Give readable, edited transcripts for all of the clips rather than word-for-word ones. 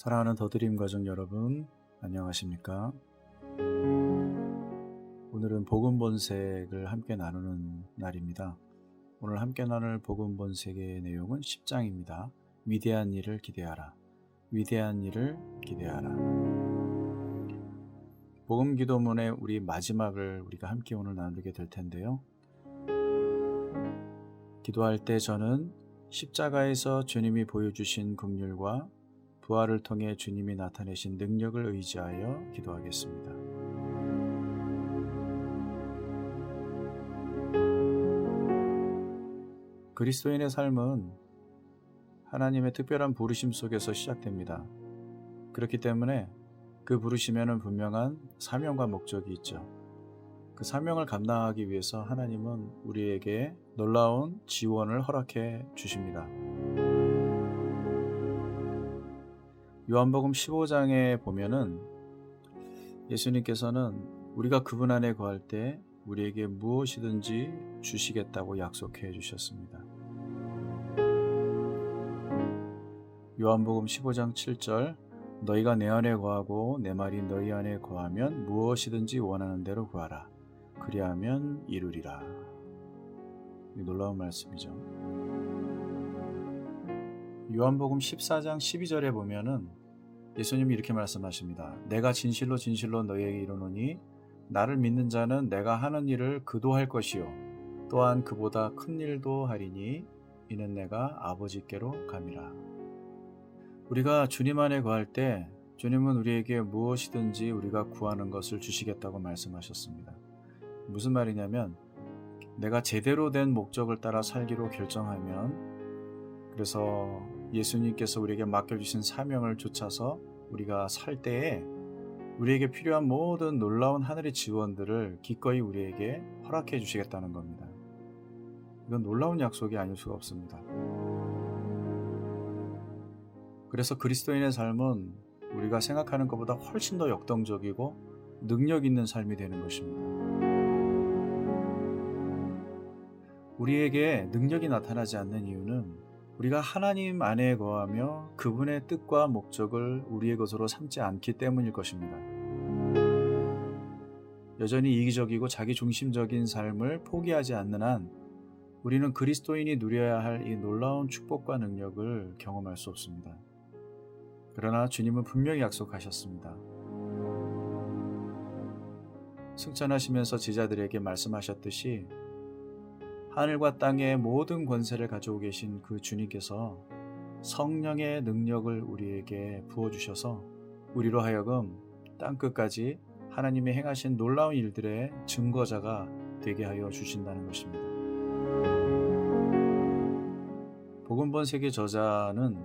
사랑하는 더드림 가족 여러분, 안녕하십니까? 오늘은 복음 본색을 함께 나누는 날입니다. 오늘 함께 나눌 복음 본색의 내용은 10장입니다. 위대한 일을 기대하라. 위대한 일을 기대하라. 복음 기도문의 우리 마지막을 우리가 함께 오늘 나누게 될 텐데요. 기도할 때 저는 십자가에서 주님이 보여주신 긍휼과 부활을 통해 주님이 나타내신 능력을 의지하여 기도하겠습니다. 그리스도인의 삶은 하나님의 특별한 부르심 속에서 시작됩니다. 그렇기 때문에 그 부르심에는 분명한 사명과 목적이 있죠. 그 사명을 감당하기 위해서 하나님은 우리에게 놀라운 지원을 허락해 주십니다. 요한복음 15장에 보면은 예수님께서는 우리가 그분 안에 거할 때 우리에게 무엇이든지 주시겠다고 약속해 주셨습니다. 요한복음 15장 7절 너희가 내 안에 거하고 내 말이 너희 안에 거하면 무엇이든지 원하는 대로 구하라. 그리하면 이루리라. 놀라운 말씀이죠. 요한복음 14장 12절에 보면은 예수님이 이렇게 말씀하십니다. 내가 진실로 진실로 너희에게 이르노니 나를 믿는 자는 내가 하는 일을 그도 할 것이요 또한 그보다 큰 일도 하리니 이는 내가 아버지께로 감이라. 우리가 주님 안에 거할 때 주님은 우리에게 무엇이든지 우리가 구하는 것을 주시겠다고 말씀하셨습니다. 무슨 말이냐면 내가 제대로 된 목적을 따라 살기로 결정하면, 그래서 예수님께서 우리에게 맡겨주신 사명을 좇아서 우리가 살 때에 우리에게 필요한 모든 놀라운 하늘의 지원들을 기꺼이 우리에게 허락해 주시겠다는 겁니다. 이건 놀라운 약속이 아닐 수가 없습니다. 그래서 그리스도인의 삶은 우리가 생각하는 것보다 훨씬 더 역동적이고 능력 있는 삶이 되는 것입니다. 우리에게 능력이 나타나지 않는 이유는 우리가 하나님 안에 거하며 그분의 뜻과 목적을 우리의 것으로 삼지 않기 때문일 것입니다. 여전히 이기적이고 자기중심적인 삶을 포기하지 않는 한 우리는 그리스도인이 누려야 할 이 놀라운 축복과 능력을 경험할 수 없습니다. 그러나 주님은 분명히 약속하셨습니다. 승천하시면서 제자들에게 말씀하셨듯이 하늘과 땅의 모든 권세를 가지고 계신 그 주님께서 성령의 능력을 우리에게 부어주셔서 우리로 하여금 땅끝까지 하나님이 행하신 놀라운 일들의 증거자가 되게 하여 주신다는 것입니다. 복음 본색의 저자는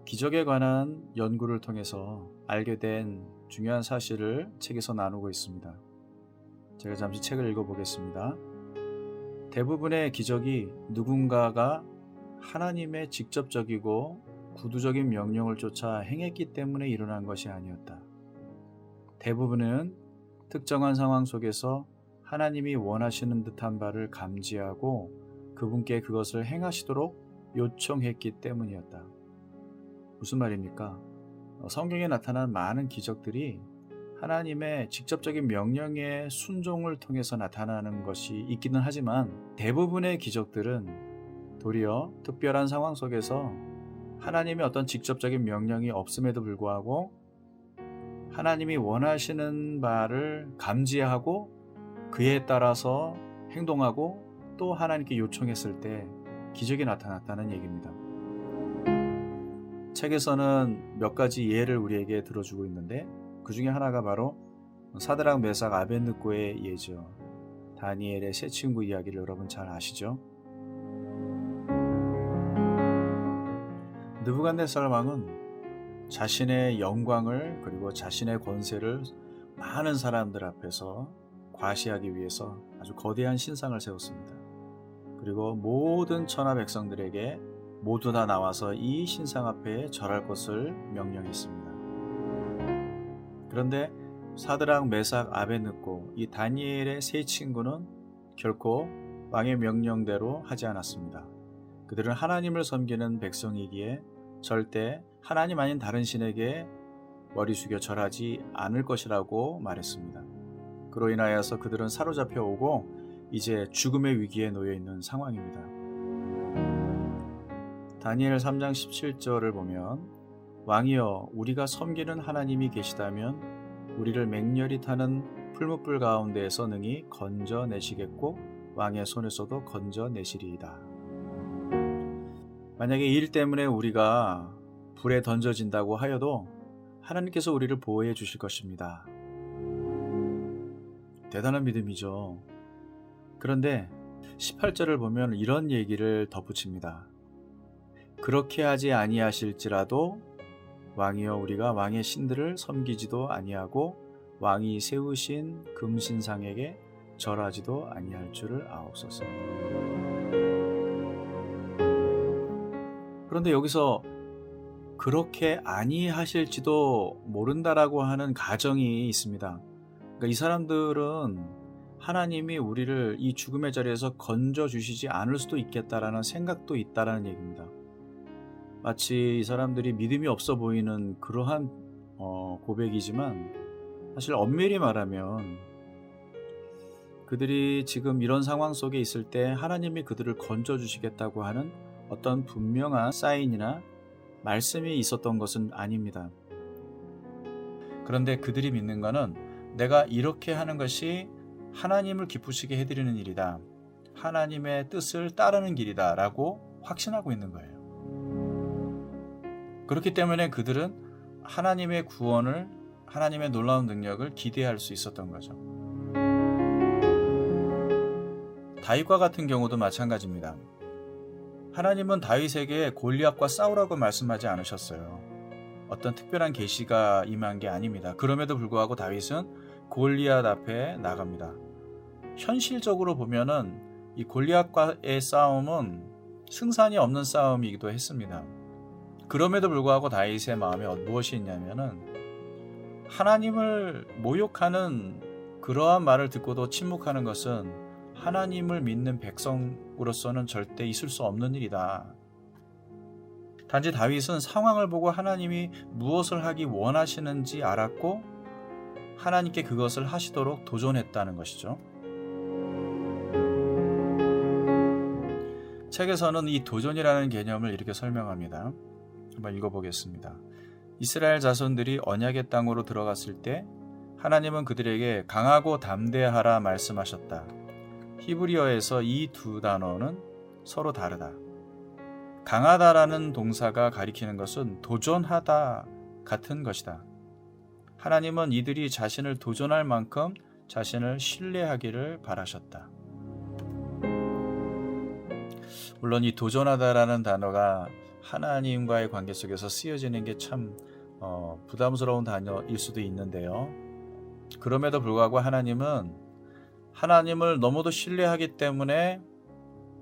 기적에 관한 연구를 통해서 알게 된 중요한 사실을 책에서 나누고 있습니다. 제가 잠시 책을 읽어보겠습니다. 대부분의 기적이 누군가가 하나님의 직접적이고 구두적인 명령을 쫓아 행했기 때문에 일어난 것이 아니었다. 대부분은 특정한 상황 속에서 하나님이 원하시는 듯한 바를 감지하고 그분께 그것을 행하시도록 요청했기 때문이었다. 무슨 말입니까? 성경에 나타난 많은 기적들이 하나님의 직접적인 명령의 순종을 통해서 나타나는 것이 있기는 하지만 대부분의 기적들은 도리어 특별한 상황 속에서 하나님의 어떤 직접적인 명령이 없음에도 불구하고 하나님이 원하시는 바를 감지하고 그에 따라서 행동하고 또 하나님께 요청했을 때 기적이 나타났다는 얘기입니다. 책에서는 몇 가지 예를 우리에게 들어주고 있는데 그 중에 하나가 바로 사드락 메삭 아벳느고의 예죠. 다니엘의 세 친구 이야기를 여러분 잘 아시죠? 느부갓네살 왕은 자신의 영광을 그리고 자신의 권세를 많은 사람들 앞에서 과시하기 위해서 아주 거대한 신상을 세웠습니다. 그리고 모든 천하 백성들에게 모두 다 나와서 이 신상 앞에 절할 것을 명령했습니다. 그런데 사드락, 메삭, 아벳느고 이 다니엘의 세 친구는 결코 왕의 명령대로 하지 않았습니다. 그들은 하나님을 섬기는 백성이기에 절대 하나님 아닌 다른 신에게 머리 숙여 절하지 않을 것이라고 말했습니다. 그로 인하여서 그들은 사로잡혀 오고 이제 죽음의 위기에 놓여 있는 상황입니다. 다니엘 3장 17절을 보면 왕이여 우리가 섬기는 하나님이 계시다면 우리를 맹렬히 타는 풀무불 가운데에서 능히 건져내시겠고 왕의 손에서도 건져내시리이다. 만약에 이 일 때문에 우리가 불에 던져진다고 하여도 하나님께서 우리를 보호해 주실 것입니다. 대단한 믿음이죠. 그런데 18절을 보면 이런 얘기를 덧붙입니다. 그렇게 하지 아니하실지라도 왕이여 우리가 왕의 신들을 섬기지도 아니하고 왕이 세우신 금신상에게 절하지도 아니할 줄을 아옵소서. 그런데 여기서 그렇게 아니하실지도 모른다라고 하는 가정이 있습니다. 그러니까 이 사람들은 하나님이 우리를 이 죽음의 자리에서 건져주시지 않을 수도 있겠다라는 생각도 있다라는 얘기입니다. 마치 이 사람들이 믿음이 없어 보이는 그러한 고백이지만 사실 엄밀히 말하면 그들이 지금 이런 상황 속에 있을 때 하나님이 그들을 건져주시겠다고 하는 어떤 분명한 사인이나 말씀이 있었던 것은 아닙니다. 그런데 그들이 믿는 것은 내가 이렇게 하는 것이 하나님을 기쁘시게 해드리는 일이다. 하나님의 뜻을 따르는 길이다 라고 확신하고 있는 거예요. 그렇기 때문에 그들은 하나님의 구원을, 하나님의 놀라운 능력을 기대할 수 있었던 거죠. 다윗과 같은 경우도 마찬가지입니다. 하나님은 다윗에게 골리앗과 싸우라고 말씀하지 않으셨어요. 어떤 특별한 계시가 임한 게 아닙니다. 그럼에도 불구하고 다윗은 골리앗 앞에 나갑니다. 현실적으로 보면은 이 골리앗과의 싸움은 승산이 없는 싸움이기도 했습니다. 그럼에도 불구하고 다윗의 마음에 무엇이 있냐면은 하나님을 모욕하는 그러한 말을 듣고도 침묵하는 것은 하나님을 믿는 백성으로서는 절대 있을 수 없는 일이다. 단지 다윗은 상황을 보고 하나님이 무엇을 하기 원하시는지 알았고 하나님께 그것을 하시도록 도전했다는 것이죠. 책에서는 이 도전이라는 개념을 이렇게 설명합니다. 한번 읽어보겠습니다. 이스라엘 자손들이 언약의 땅으로 들어갔을 때 하나님은 그들에게 강하고 담대하라 말씀하셨다. 히브리어에서 이 두 단어는 서로 다르다. 강하다라는 동사가 가리키는 것은 도전하다 같은 것이다. 하나님은 이들이 자신을 도전할 만큼 자신을 신뢰하기를 바라셨다. 물론 이 도전하다라는 단어가 하나님과의 관계 속에서 쓰여지는 게 참 부담스러운 단어일 수도 있는데요. 그럼에도 불구하고 하나님은 하나님을 너무도 신뢰하기 때문에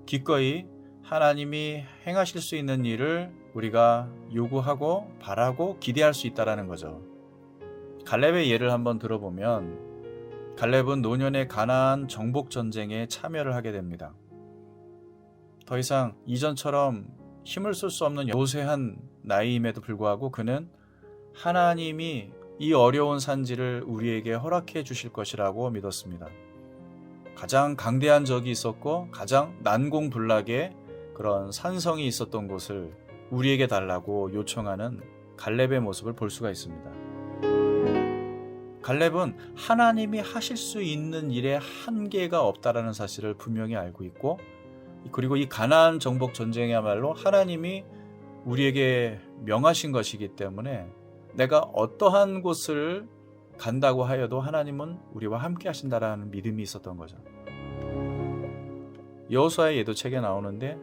기꺼이 하나님이 행하실 수 있는 일을 우리가 요구하고 바라고 기대할 수 있다는 거죠. 갈렙의 예를 한번 들어보면 갈렙은 노년의 가나안 정복 전쟁에 참여를 하게 됩니다. 더 이상 이전처럼 힘을 쓸 수 없는 요새한 나이임에도 불구하고 그는 하나님이 이 어려운 산지를 우리에게 허락해 주실 것이라고 믿었습니다. 가장 강대한 적이 있었고 가장 난공불락의 그런 산성이 있었던 곳을 우리에게 달라고 요청하는 갈렙의 모습을 볼 수가 있습니다. 갈렙은 하나님이 하실 수 있는 일에 한계가 없다라는 사실을 분명히 알고 있고 그리고 이 가나안 정복 전쟁이야말로 하나님이 우리에게 명하신 것이기 때문에 내가 어떠한 곳을 간다고 하여도 하나님은 우리와 함께 하신다라는 믿음이 있었던 거죠. 여호수아의 예도 책에 나오는데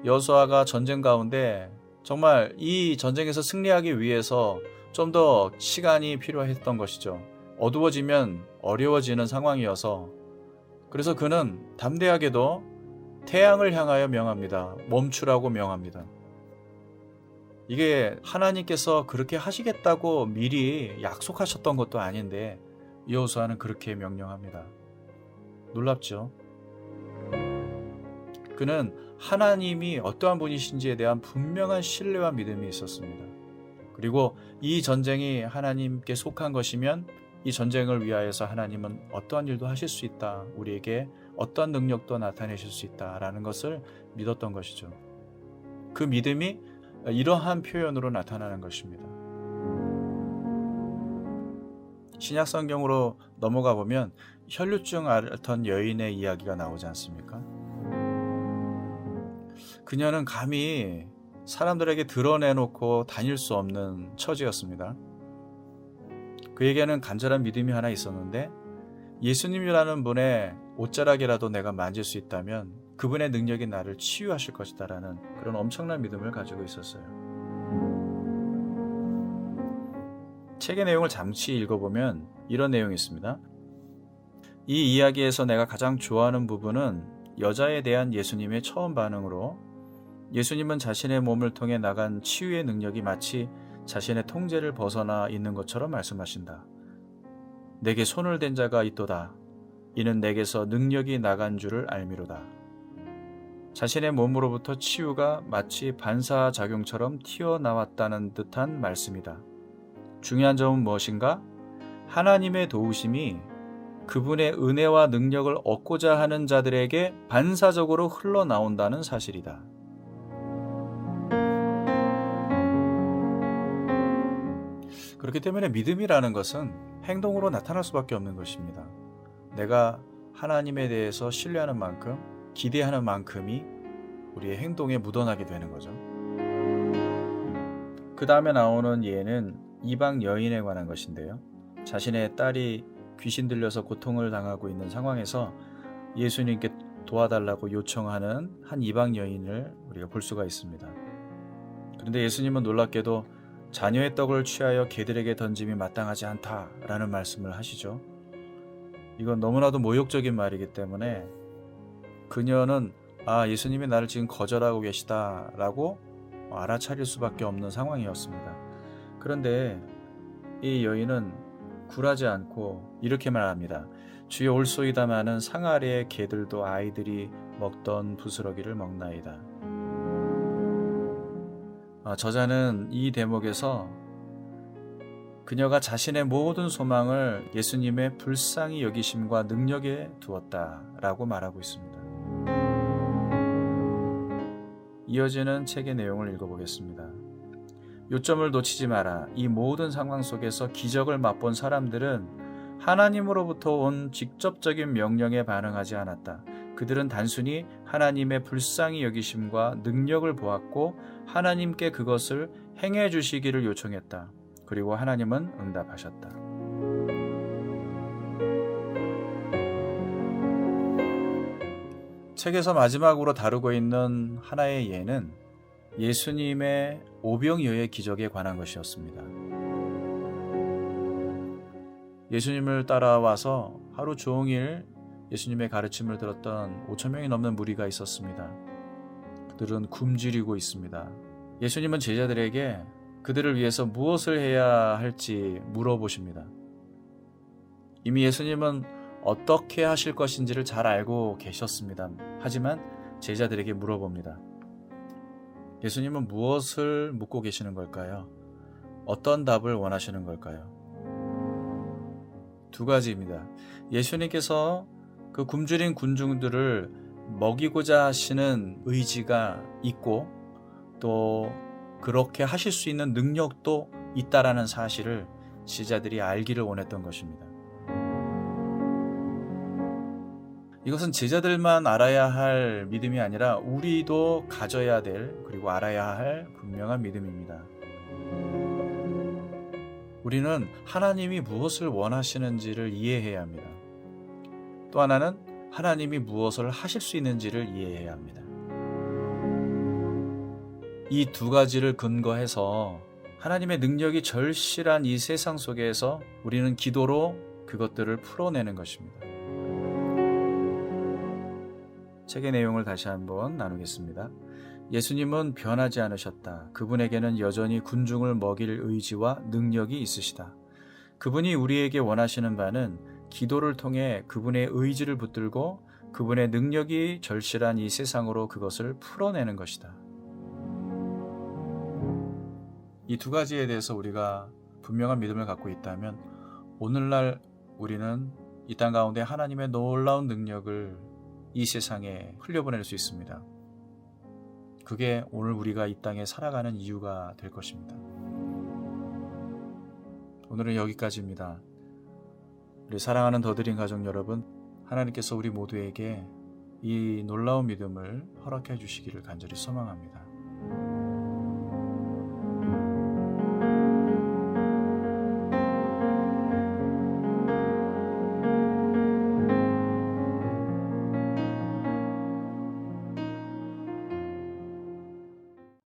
여호수아가 전쟁 가운데 정말 이 전쟁에서 승리하기 위해서 좀 더 시간이 필요했던 것이죠. 어두워지면 어려워지는 상황이어서 그래서 그는 담대하게도 태양을 향하여 명합니다. 멈추라고 명합니다. 이게 하나님께서 그렇게 하시겠다고 미리 약속하셨던 것도 아닌데 여호수아는 그렇게 명령합니다. 놀랍죠? 그는 하나님이 어떠한 분이신지에 대한 분명한 신뢰와 믿음이 있었습니다. 그리고 이 전쟁이 하나님께 속한 것이면 이 전쟁을 위하여서 하나님은 어떠한 일도 하실 수 있다. 우리에게 어떠한 능력도 나타내실 수 있다라는 것을 믿었던 것이죠. 그 믿음이 이러한 표현으로 나타나는 것입니다. 신약 성경으로 넘어가 보면 혈류증 앓던 여인의 이야기가 나오지 않습니까? 그녀는 감히 사람들에게 드러내놓고 다닐 수 없는 처지였습니다. 그에게는 간절한 믿음이 하나 있었는데 예수님이라는 분의 옷자락이라도 내가 만질 수 있다면 그분의 능력이 나를 치유하실 것이다라는 그런 엄청난 믿음을 가지고 있었어요. 책의 내용을 잠시 읽어보면 이런 내용이 있습니다. 이 이야기에서 내가 가장 좋아하는 부분은 여자에 대한 예수님의 처음 반응으로 예수님은 자신의 몸을 통해 나간 치유의 능력이 마치 자신의 통제를 벗어나 있는 것처럼 말씀하신다. 내게 손을 댄 자가 있도다. 이는 내게서 능력이 나간 줄을 알미로다. 자신의 몸으로부터 치유가 마치 반사작용처럼 튀어나왔다는 듯한 말씀이다. 중요한 점은 무엇인가? 하나님의 도우심이 그분의 은혜와 능력을 얻고자 하는 자들에게 반사적으로 흘러나온다는 사실이다. 그렇기 때문에 믿음이라는 것은 행동으로 나타날 수밖에 없는 것입니다. 내가 하나님에 대해서 신뢰하는 만큼, 기대하는 만큼이 우리의 행동에 묻어나게 되는 거죠. 그 다음에 나오는 예는 이방 여인에 관한 것인데요. 자신의 딸이 귀신 들려서 고통을 당하고 있는 상황에서 예수님께 도와달라고 요청하는 한 이방 여인을 우리가 볼 수가 있습니다. 그런데 예수님은 놀랍게도 자녀의 떡을 취하여 개들에게 던짐이 마땅하지 않다라는 말씀을 하시죠. 이건 너무나도 모욕적인 말이기 때문에 그녀는 예수님이 나를 지금 거절하고 계시다라고 알아차릴 수밖에 없는 상황이었습니다. 그런데 이 여인은 굴하지 않고 이렇게 말합니다. 주여 올소이다마는 상 아래의 개들도 아이들이 먹던 부스러기를 먹나이다. 저자는 이 대목에서 그녀가 자신의 모든 소망을 예수님의 불쌍히 여기심과 능력에 두었다라고 말하고 있습니다. 이어지는 책의 내용을 읽어보겠습니다. 요점을 놓치지 마라. 이 모든 상황 속에서 기적을 맛본 사람들은 하나님으로부터 온 직접적인 명령에 반응하지 않았다. 그들은 단순히 하나님의 불쌍히 여기심과 능력을 보았고 하나님께 그것을 행해 주시기를 요청했다. 그리고 하나님은 응답하셨다. 책에서 마지막으로 다루고 있는 하나의 예는 예수님의 오병이어의 기적에 관한 것이었습니다. 예수님을 따라와서 하루 종일 예수님의 가르침을 들었던 5,000명이 넘는 무리가 있었습니다. 그들은 굶주리고 있습니다. 예수님은 제자들에게 그들을 위해서 무엇을 해야 할지 물어보십니다. 이미 예수님은 어떻게 하실 것인지를 잘 알고 계셨습니다. 하지만 제자들에게 물어봅니다. 예수님은 무엇을 묻고 계시는 걸까요? 어떤 답을 원하시는 걸까요? 두 가지입니다. 예수님께서 그 굶주린 군중들을 먹이고자 하시는 의지가 있고 또 그렇게 하실 수 있는 능력도 있다라는 사실을 제자들이 알기를 원했던 것입니다. 이것은 제자들만 알아야 할 믿음이 아니라 우리도 가져야 될 그리고 알아야 할 분명한 믿음입니다. 우리는 하나님이 무엇을 원하시는지를 이해해야 합니다. 또 하나는 하나님이 무엇을 하실 수 있는지를 이해해야 합니다. 이 두 가지를 근거해서 하나님의 능력이 절실한 이 세상 속에서 우리는 기도로 그것들을 풀어내는 것입니다. 책의 내용을 다시 한번 나누겠습니다. 예수님은 변하지 않으셨다. 그분에게는 여전히 군중을 먹일 의지와 능력이 있으시다. 그분이 우리에게 원하시는 바는 기도를 통해 그분의 의지를 붙들고 그분의 능력이 절실한 이 세상으로 그것을 풀어내는 것이다. 이 두 가지에 대해서 우리가 분명한 믿음을 갖고 있다면 오늘날 우리는 이 땅 가운데 하나님의 놀라운 능력을 이 세상에 흘려보낼 수 있습니다. 그게 오늘 우리가 이 땅에 살아가는 이유가 될 것입니다. 오늘은 여기까지입니다. 우리 사랑하는 더드림 가족 여러분, 하나님께서 우리 모두에게 이 놀라운 믿음을 허락해 주시기를 간절히 소망합니다.